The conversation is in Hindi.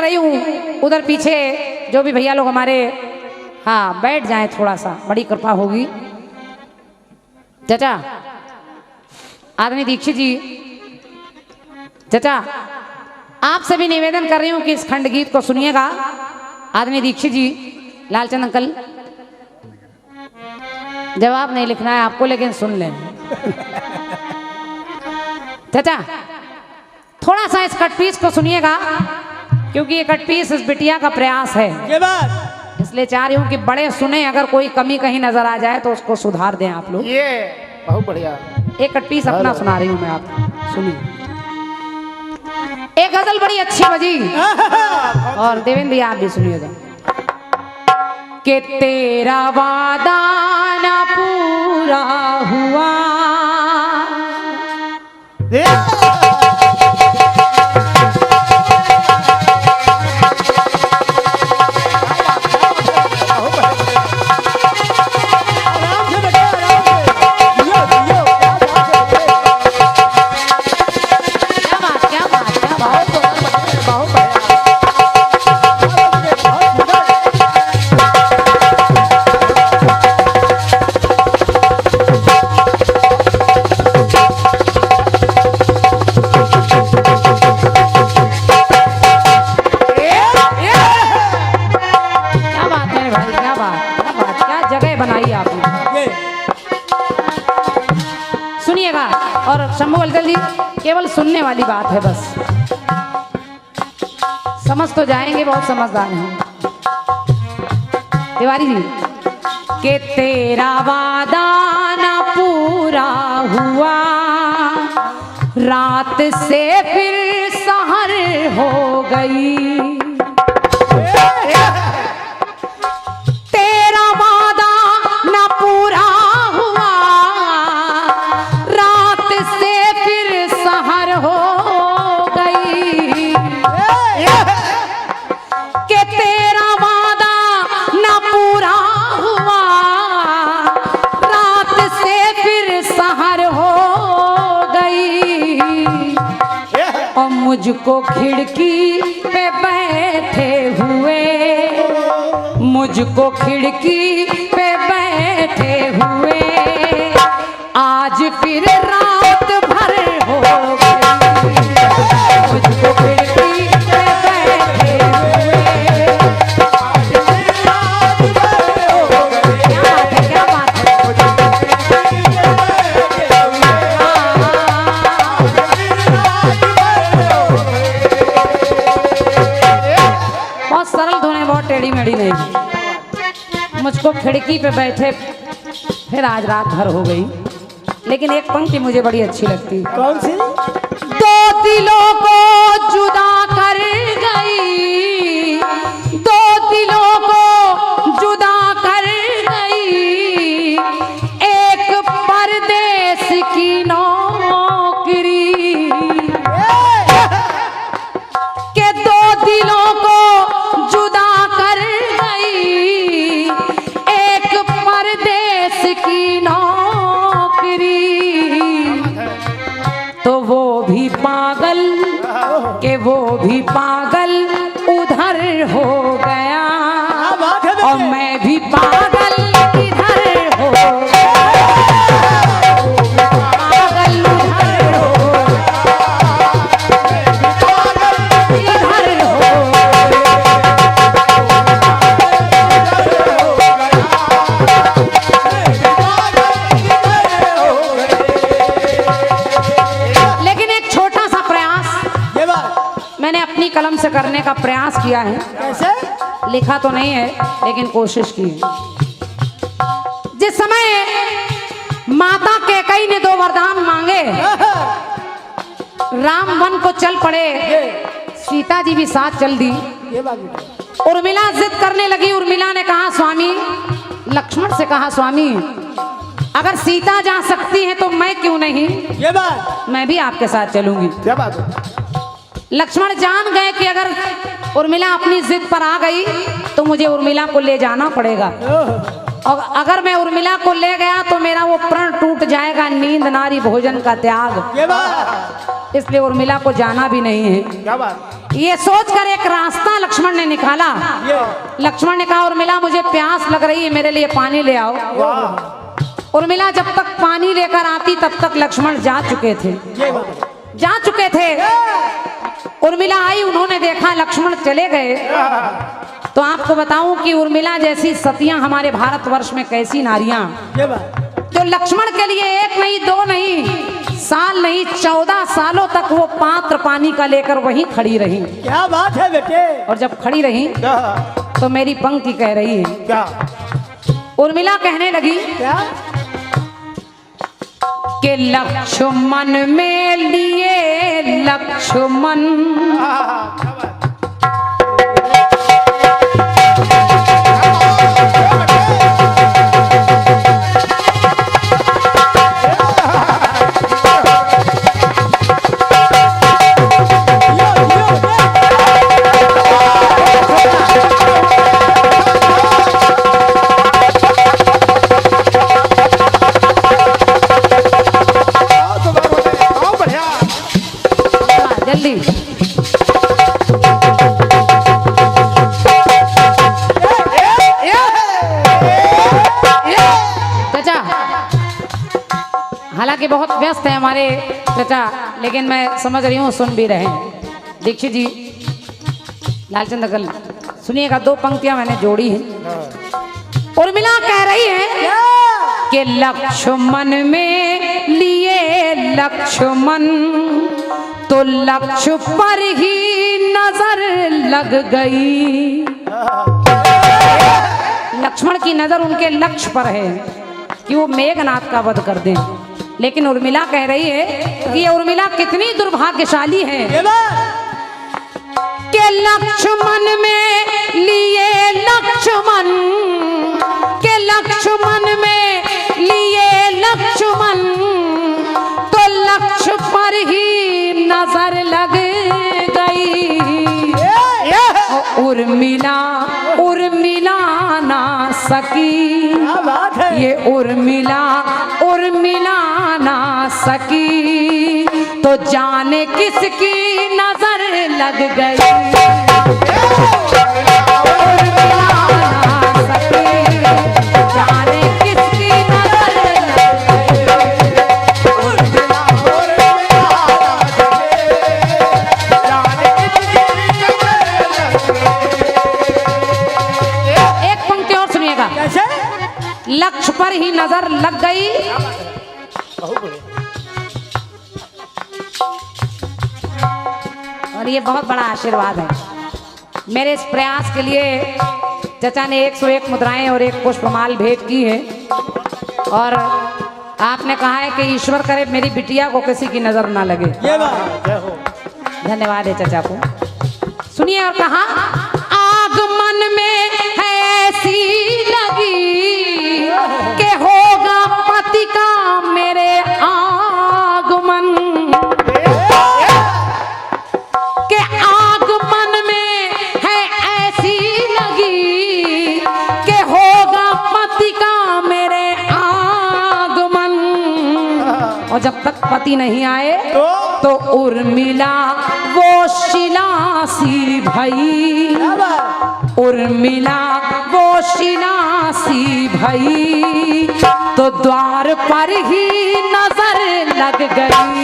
रही हूँ। उधर पीछे जो भी भैया लोग हमारे, हाँ बैठ जाएं थोड़ा सा, बड़ी कृपा होगी। चाचा आदमी दीक्षित जी, चाचा आपसे भी निवेदन कर रही हूँ कि इस खंड गीत को सुनिएगा। आदमी दीक्षित जी, लालचंद अंकल, जवाब नहीं लिखना है आपको, लेकिन सुन लें। चाचा थोड़ा सा इस कटपीस को सुनिएगा, क्योंकि ये कटपीस इस बिटिया का प्रयास है, ये बात इसलिए चाह रही हूँ कि बड़े सुने, अगर कोई कमी कहीं नजर आ जाए तो उसको सुधार दें आप लोग। ये बहुत बढ़िया। एक कटपीस अपना सुना रही हूँ मैं आपको, सुनिए। एक गजल बड़ी अच्छी बजी, और देवेंद्र भैया आप भी सुनिएगा। कि तेरा वादा ना पूरा हुआ, और शंभू हलचल जी केवल सुनने वाली बात है, बस समझ तो जाएंगे, बहुत समझदार हैं तिवारी जी। कि तेरा वादा ना पूरा हुआ, रात से फिर सहर हो गई, तेरा वादा ना पूरा हुआ, रात से फिर सहर हो गई, कि तेरा वादा ना पूरा हुआ, रात से फिर सहर हो गई, और मुझको खिड़की पे बैठे हुए, मुझको खिड़की पे बैठे हुए, आज फिर रात भर हो गई, मुझको खिड़की पे बैठे हुए, आज फिर रात भर हो गई। क्या बात है, बहुत सरल धुन, बहुत टेढ़ी मेढ़ी नहीं। मुझको खिड़की पे बैठे फिर आज रात भर हो गई, लेकिन एक पंक्ति मुझे बड़ी अच्छी लगती है। कौन सी? दो दिलों को जुदा कर गई, दो दिलों को जुदा कर गई, एक परदेस की नौकरी, के दो दिलों को जुदा कर गई, एक परदेस की नौकरी, तो वो भी पागल, के वो भी पागल उधर हो गया, और मैं भी पागल इधर हो गया, पागल उधर हो गया, इधर हो लेकिन एक छोटा सा प्रयास मैंने अपनी कलम से करने का प्रयास किया है। कैसे? लिखा तो नहीं है, लेकिन कोशिश की। जिस समय माता कैकेयी ने 2 वरदान मांगे, राम वन को चल पड़े, सीता जी भी साथ चल दी। उर्मिला जिद करने लगी, उर्मिला ने कहा स्वामी, लक्ष्मण से कहा स्वामी अगर सीता जा सकती है तो मैं क्यों नहीं, ये बात मैं भी आपके साथ चलूंगी। क्या बात है? लक्ष्मण जान गए कि अगर उर्मिला अपनी जिद पर आ गई तो मुझे उर्मिला को ले जाना पड़ेगा, और अगर मैं उर्मिला को ले गया तो मेरा वो प्रण टूट जाएगा, नींद नारी भोजन का त्याग, ये बात इसलिए उर्मिला को जाना भी नहीं है। क्या बात? ये सोचकर एक रास्ता लक्ष्मण ने निकाला। लक्ष्मण ने कहा उर्मिला मुझे प्यास लग रही है, मेरे लिए पानी ले आओ। उर्मिला जब तक पानी लेकर आती तब तक लक्ष्मण जा चुके थे। उर्मिला आई, उन्होंने देखा लक्ष्मण चले गए। तो आपको बताऊं कि उर्मिला जैसी सतियां हमारे भारतवर्ष में कैसी नारियां, जो लक्ष्मण के लिए एक नहीं दो नहीं साल नहीं 14 सालों तक वो पात्र पानी का लेकर वहीं खड़ी रही। क्या बात है बेटे। और जब खड़ी रही तो मेरी पंक्ति कह रही है, क्या उर्मिला कहने लगी क्या कि लक्ष्मण में लिए लक्ष्मण जल्दी चाचा, हालांकि बहुत व्यस्त है हमारे चाचा, लेकिन मैं समझ रही हूँ सुन भी रहे हैं। दीक्षित जी, लालचंद अकल, सुनिएगा, 2 पंक्तियां मैंने जोड़ी हैं। उर्मिला कह रही है कि लक्ष्मण में लिए लक्ष्मण तो लक्ष्य पर ही नजर लग गई। लक्ष्मण की नजर उनके लक्ष्य पर है कि वो मेघनाथ का वध कर दें। लेकिन उर्मिला कह रही है कि ये उर्मिला कितनी दुर्भाग्यशाली है कि लक्ष्मण में लिए लक्ष्मण के लक्ष्मण में लिए लक्ष्मण तो लक्ष्य पर ही नजर लग गई। उर्मिला उर्मिला ना सकी, ये उर्मिला उर्मिला ना सकी तो जाने किसकी नजर लग गई। उर्मिला ना सकी, जाने किसकी नजर लग गई। एक पंक्ति और सुनिएगा, लक्ष्य पर ही नजर लग गई। और ये बहुत बड़ा आशीर्वाद है मेरे इस प्रयास के लिए। चाचा ने 101 मुद्राएं और 1 पुष्पमाल भेंट की है और आपने कहा है कि ईश्वर करे मेरी बिटिया को किसी की नजर ना लगे। धन्यवाद है चाचा को। सुनिए, और कहा आगमन में है ऐसी लगी कि होगा पति का मेरे आगमन, के आगमन में है ऐसी लगी कि होगा पति का मेरे आगमन। और जब तक पति नहीं आए तो उर्मिला वो शिला सी भई, उर्मिला वो शिला सी भई तो द्वार पर ही नजर लग गई।